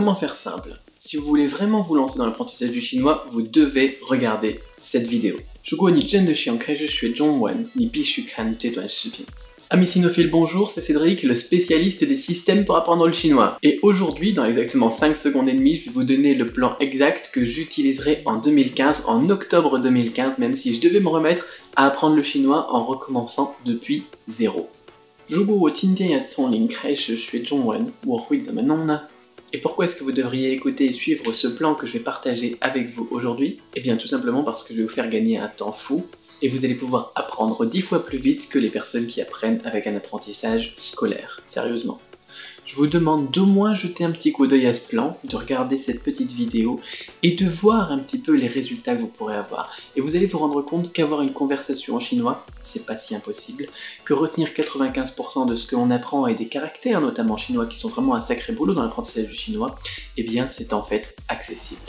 comment faire simple? Si vous voulez vraiment vous lancer dans l'apprentissage du chinois, vous devez regarder cette vidéo. 如果你真的想开始学中文，你必须看这段视频。Amis sinophiles, bonjour, c'est Cédric, le spécialiste des systèmes pour apprendre le chinois. Et aujourd'hui, dans exactement 5 secondes et demie, je vais vous donner le plan exact que j'utiliserai en 2015, en octobre 2015, même si je devais me remettre à apprendre le chinois en recommençant depuis zéro. 如果我今天要从零开始学中文，我会怎么弄呢？ Et pourquoi est-ce que vous devriez écouter et suivre ce plan que je vais partager avec vous aujourd'hui? Eh bien tout simplement parce que je vais vous faire gagner un temps fou et vous allez pouvoir apprendre 10 fois plus vite que les personnes qui apprennent avec un apprentissage scolaire. Sérieusement. Je vous demande d'au moins jeter un petit coup d'œil à ce plan, de regarder cette petite vidéo et de voir un petit peu les résultats que vous pourrez avoir. Et vous allez vous rendre compte qu'avoir une conversation en chinois, c'est pas si impossible, que retenir 95% de ce que l'on apprend et des caractères notamment chinois qui sont vraiment un sacré boulot dans l'apprentissage du chinois, eh bien c'est en fait accessible.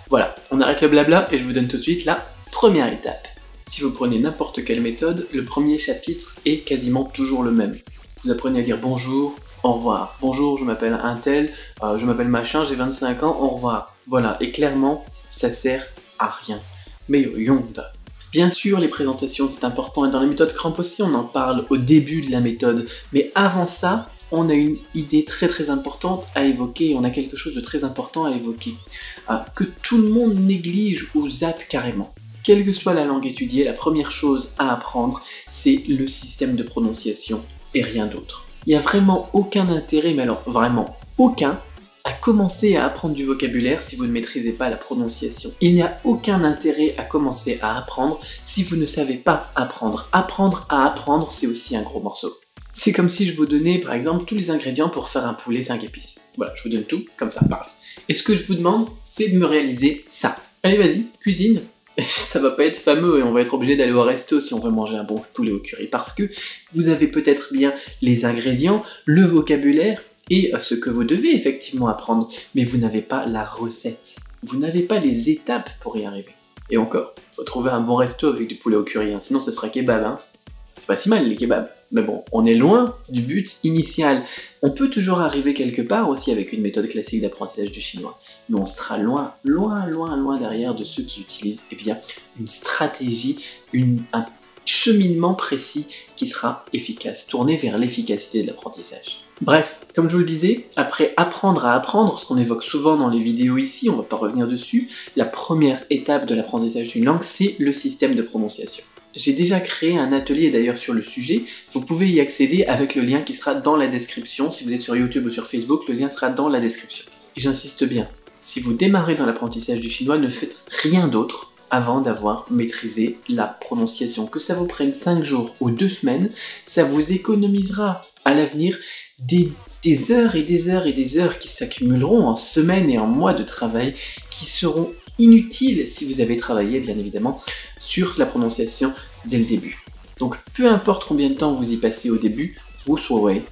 Voilà, on arrête le blabla et je vous donne tout de suite la première étape. Si vous prenez n'importe quelle méthode, le premier chapitre est quasiment toujours le même. Vous apprenez à dire bonjour, au revoir. Bonjour, je m'appelle un tel, je m'appelle machin, j'ai 25 ans, au revoir. Voilà, et clairement, ça sert à rien. Mais yonda. Bien sûr, les présentations c'est important, et dans la méthode Cramp aussi, on en parle au début de la méthode. Mais avant ça, on a une idée très importante à évoquer, on a quelque chose de très important à évoquer. Que tout le monde néglige ou zappe carrément. Quelle que soit la langue étudiée, la première chose à apprendre, c'est le système de prononciation et rien d'autre. Il n'y a vraiment aucun intérêt, mais alors vraiment aucun, à commencer à apprendre du vocabulaire si vous ne maîtrisez pas la prononciation. Il n'y a aucun intérêt à commencer à apprendre si vous ne savez pas apprendre. Apprendre à apprendre, c'est aussi un gros morceau. C'est comme si je vous donnais par exemple tous les ingrédients pour faire un poulet 5 épices. Voilà, je vous donne tout, comme ça, paf. Et ce que je vous demande, c'est de me réaliser ça. Allez, vas-y, cuisine. Ça va pas être fameux et on va être obligé d'aller au resto si on veut manger un bon poulet au curry parce que vous avez peut-être bien les ingrédients, le vocabulaire et ce que vous devez effectivement apprendre, mais vous n'avez pas la recette. Vous n'avez pas les étapes pour y arriver. Et encore, faut trouver un bon resto avec du poulet au curry, hein, sinon ça sera kebab. Hein. C'est pas si mal les kebabs. Mais bon, on est loin du but initial. On peut toujours arriver quelque part aussi avec une méthode classique d'apprentissage du chinois. Mais on sera loin derrière de ceux qui utilisent eh bien, une stratégie, un cheminement précis qui sera efficace, tourné vers l'efficacité de l'apprentissage. Bref, comme je vous le disais, après apprendre à apprendre, ce qu'on évoque souvent dans les vidéos ici, on ne va pas revenir dessus, la première étape de l'apprentissage d'une langue, c'est le système de prononciation. J'ai déjà créé un atelier d'ailleurs sur le sujet, vous pouvez y accéder avec le lien qui sera dans la description, si vous êtes sur YouTube ou sur Facebook, le lien sera dans la description. Et j'insiste bien, si vous démarrez dans l'apprentissage du chinois, ne faites rien d'autre avant d'avoir maîtrisé la prononciation. Que ça vous prenne 5 jours ou 2 semaines, ça vous économisera à l'avenir des heures et des heures et des heures qui s'accumuleront en semaines et en mois de travail qui seront inutiles si vous avez travaillé bien évidemment sur la prononciation dès le début. Donc peu importe combien de temps vous y passez au début, vous soyez,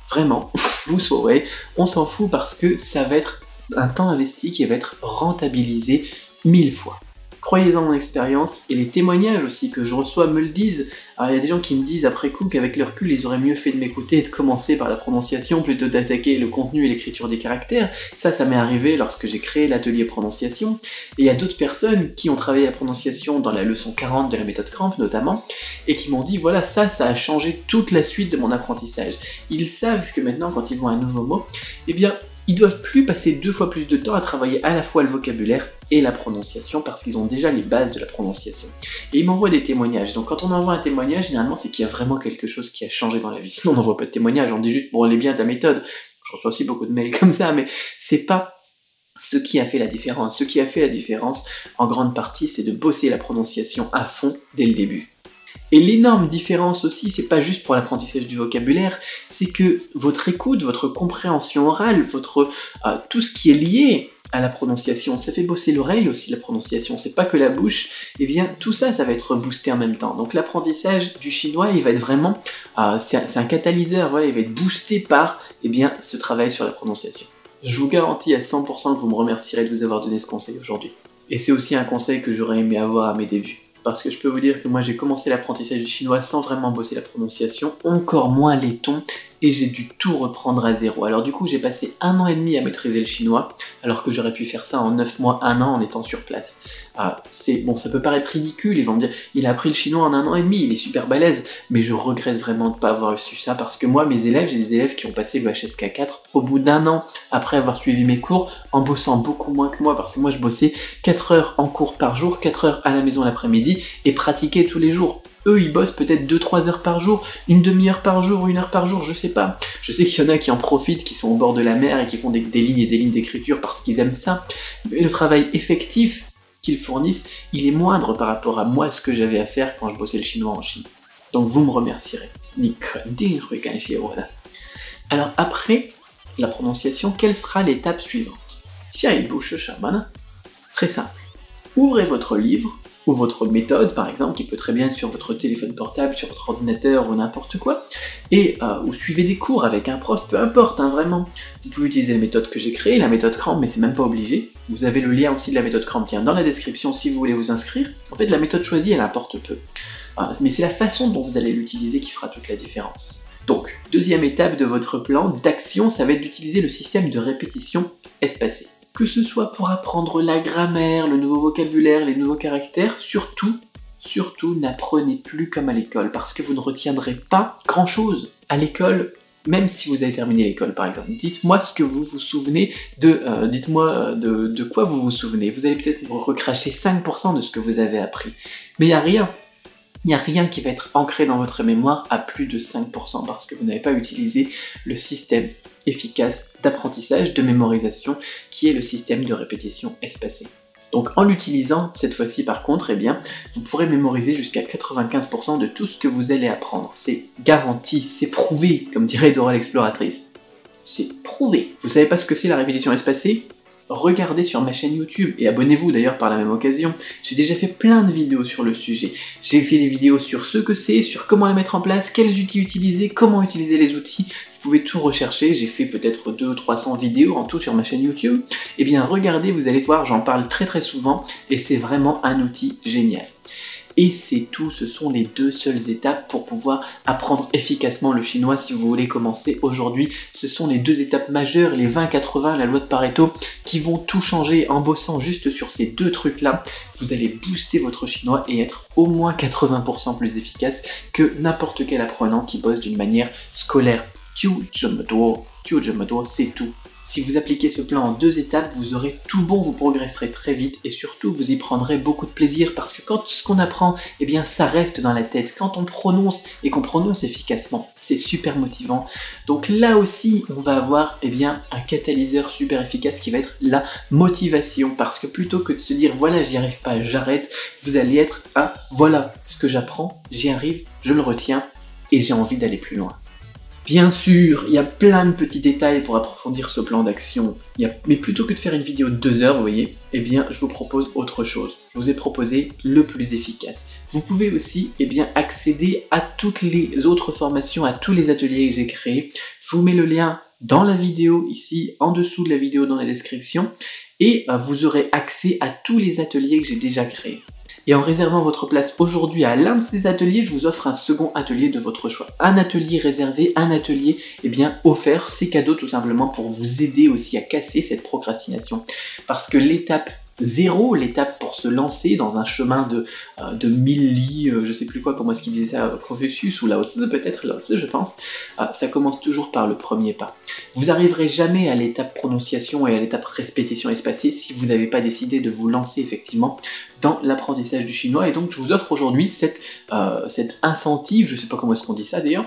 vraiment, vous soyez, on s'en fout parce que ça va être un temps investi qui va être rentabilisé 1000 fois. Croyez-en mon expérience et les témoignages aussi que je reçois me le disent. Alors il y a des gens qui me disent après coup qu'avec le recul ils auraient mieux fait de m'écouter et de commencer par la prononciation plutôt d'attaquer le contenu et l'écriture des caractères. Ça m'est arrivé lorsque j'ai créé l'atelier prononciation. Et il y a d'autres personnes qui ont travaillé la prononciation dans la leçon 40 de la méthode Cramp notamment et qui m'ont dit voilà ça a changé toute la suite de mon apprentissage. Ils savent que maintenant quand ils voient un nouveau mot, eh bien ils doivent plus passer 2 fois plus de temps à travailler à la fois le vocabulaire et la prononciation parce qu'ils ont déjà les bases de la prononciation. Et ils m'envoient des témoignages. Donc quand on envoie un témoignage, généralement c'est qu'il y a vraiment quelque chose qui a changé dans la vie. Sinon on n'envoie pas de témoignage, on dit juste bon elle est bien ta méthode. Je reçois aussi beaucoup de mails comme ça, mais c'est pas ce qui a fait la différence. Ce qui a fait la différence, en grande partie, c'est de bosser la prononciation à fond dès le début. Et l'énorme différence aussi, c'est pas juste pour l'apprentissage du vocabulaire, c'est que votre écoute, votre compréhension orale, tout ce qui est lié à la prononciation, ça fait bosser l'oreille aussi la prononciation, c'est pas que la bouche, et bien tout ça va être boosté en même temps. Donc l'apprentissage du chinois, il va être vraiment, c'est un catalyseur, voilà, il va être boosté par ce travail sur la prononciation. Je vous garantis à 100% que vous me remercierez de vous avoir donné ce conseil aujourd'hui. Et c'est aussi un conseil que j'aurais aimé avoir à mes débuts. Parce que je peux vous dire que moi j'ai commencé l'apprentissage du chinois sans vraiment bosser la prononciation, encore moins les tons et j'ai dû tout reprendre à zéro. Alors du coup, j'ai passé 1 an et demi à maîtriser le chinois, alors que j'aurais pu faire ça en 9 mois, 1 an en étant sur place. Bon, ça peut paraître ridicule, ils vont me dire, il a appris le chinois en 1 an et demi, il est super balèze, mais je regrette vraiment de ne pas avoir su ça, parce que moi, mes élèves, j'ai des élèves qui ont passé le HSK4 au bout d'1 an, après avoir suivi mes cours, en bossant beaucoup moins que moi, parce que moi, je bossais 4 heures en cours par jour, 4 heures à la maison l'après-midi, et pratiquais tous les jours. Eux, ils bossent peut-être 2-3 heures par jour, une demi-heure par jour, 1 heure par jour, je sais pas. Je sais qu'il y en a qui en profitent, qui sont au bord de la mer et qui font des lignes et des lignes d'écriture parce qu'ils aiment ça. Mais le travail effectif qu'ils fournissent, il est moindre par rapport à moi, ce que j'avais à faire quand je bossais le chinois en Chine. Donc vous me remercierez. Alors après la prononciation, quelle sera l'étape suivante? Très simple. Ouvrez votre livre, ou votre méthode par exemple, qui peut très bien être sur votre téléphone portable, sur votre ordinateur ou n'importe quoi, et ou suivez des cours avec un prof, peu importe, hein, vraiment. Vous pouvez utiliser la méthode que j'ai créée, la méthode Cramp, mais c'est même pas obligé. Vous avez le lien aussi de la méthode Cramp qui est dans la description si vous voulez vous inscrire. En fait, la méthode choisie, elle importe peu. Mais c'est la façon dont vous allez l'utiliser qui fera toute la différence. Donc, deuxième étape de votre plan d'action, ça va être d'utiliser le système de répétition espacée. Que ce soit pour apprendre la grammaire, le nouveau vocabulaire, les nouveaux caractères, surtout, n'apprenez plus comme à l'école, parce que vous ne retiendrez pas grand-chose à l'école, même si vous avez terminé l'école par exemple. Dites-moi ce que vous vous souvenez dites-moi de quoi vous vous souvenez. Vous allez peut-être recracher 5% de ce que vous avez appris, mais il n'y a rien. Il n'y a rien qui va être ancré dans votre mémoire à plus de 5% parce que vous n'avez pas utilisé le système efficace d'apprentissage, de mémorisation, qui est le système de répétition espacée. Donc en l'utilisant, cette fois-ci par contre, eh bien, vous pourrez mémoriser jusqu'à 95% de tout ce que vous allez apprendre. C'est garanti, c'est prouvé, comme dirait Dora l'exploratrice. C'est prouvé. Vous savez pas ce que c'est la répétition espacée ? Regardez sur ma chaîne YouTube et abonnez-vous d'ailleurs par la même occasion. J'ai déjà fait plein de vidéos sur le sujet. J'ai fait des vidéos sur ce que c'est, sur comment la mettre en place, quels outils utiliser, comment utiliser les outils. Vous pouvez tout rechercher, j'ai fait peut-être 200-300 vidéos en tout sur ma chaîne YouTube. Eh bien regardez, vous allez voir, j'en parle très souvent et c'est vraiment un outil génial. Et c'est tout, ce sont les 2 seules étapes pour pouvoir apprendre efficacement le chinois si vous voulez commencer aujourd'hui. Ce sont les 2 étapes majeures, les 20-80, la loi de Pareto, qui vont tout changer en bossant juste sur ces 2 trucs-là. Vous allez booster votre chinois et être au moins 80% plus efficace que n'importe quel apprenant qui bosse d'une manière scolaire. C'est tout. Si vous appliquez ce plan en 2 étapes, vous aurez tout bon, vous progresserez très vite et surtout vous y prendrez beaucoup de plaisir parce que quand ce qu'on apprend, eh bien ça reste dans la tête. Quand on prononce et qu'on prononce efficacement, c'est super motivant. Donc là aussi, on va avoir eh bien, un catalyseur super efficace qui va être la motivation parce que plutôt que de se dire voilà j'y arrive pas, j'arrête, vous allez être à voilà ce que j'apprends, j'y arrive, je le retiens et j'ai envie d'aller plus loin. Bien sûr, il y a plein de petits détails pour approfondir ce plan d'action, mais plutôt que de faire une vidéo de 2 heures, vous voyez, eh bien, je vous propose autre chose. Je vous ai proposé le plus efficace. Vous pouvez aussi, eh bien, accéder à toutes les autres formations, à tous les ateliers que j'ai créés. Je vous mets le lien dans la vidéo, ici, en dessous de la vidéo dans la description, et vous aurez accès à tous les ateliers que j'ai déjà créés. Et en réservant votre place aujourd'hui à l'un de ces ateliers, je vous offre un second atelier de votre choix. Un atelier réservé, un atelier eh bien, offert, c'est cadeau tout simplement pour vous aider aussi à casser cette procrastination. Parce que l'étape 0, l'étape pour se lancer dans un chemin de 1000 lits, je sais plus quoi, comment est-ce qu'il disait ça, Confucius ou Lao Tzu, peut-être Lao Tzu je pense, ça commence toujours par le premier pas. Vous arriverez jamais à l'étape prononciation et à l'étape répétition espacée si vous n'avez pas décidé de vous lancer effectivement dans l'apprentissage du chinois, et donc je vous offre aujourd'hui cette incentive, je sais pas comment est-ce qu'on dit ça d'ailleurs,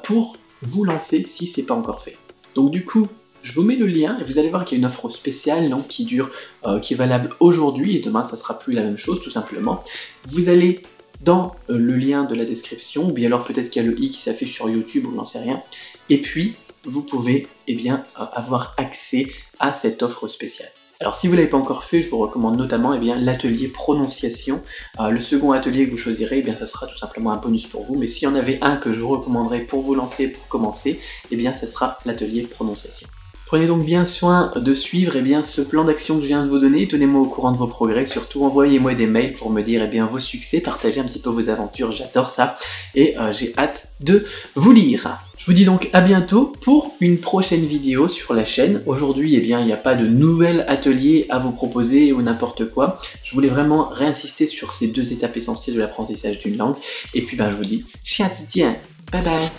pour vous lancer si c'est pas encore fait. Donc du coup, je vous mets le lien et vous allez voir qu'il y a une offre spéciale donc, qui est valable aujourd'hui et demain ça sera plus la même chose tout simplement. Vous allez dans le lien de la description, ou bien alors peut-être qu'il y a le i qui s'affiche sur YouTube ou j'en sais rien, et puis vous pouvez eh bien, avoir accès à cette offre spéciale. Alors si vous ne l'avez pas encore fait, je vous recommande notamment eh bien, l'atelier prononciation. Le second atelier que vous choisirez, eh bien, ça sera tout simplement un bonus pour vous, mais s'il y en avait un que je vous recommanderais pour vous lancer, pour commencer, eh bien ça sera l'atelier prononciation. Prenez donc bien soin de suivre ce plan d'action que je viens de vous donner. Tenez-moi au courant de vos progrès. Surtout, envoyez-moi des mails pour me dire vos succès. Partagez un petit peu vos aventures. J'adore ça. Et j'ai hâte de vous lire. Je vous dis donc à bientôt pour une prochaine vidéo sur la chaîne. Aujourd'hui, il n'y a pas de nouvel atelier à vous proposer ou n'importe quoi. Je voulais vraiment réinsister sur ces 2 étapes essentielles de l'apprentissage d'une langue. Et puis, je vous dis, 下次见, bye bye.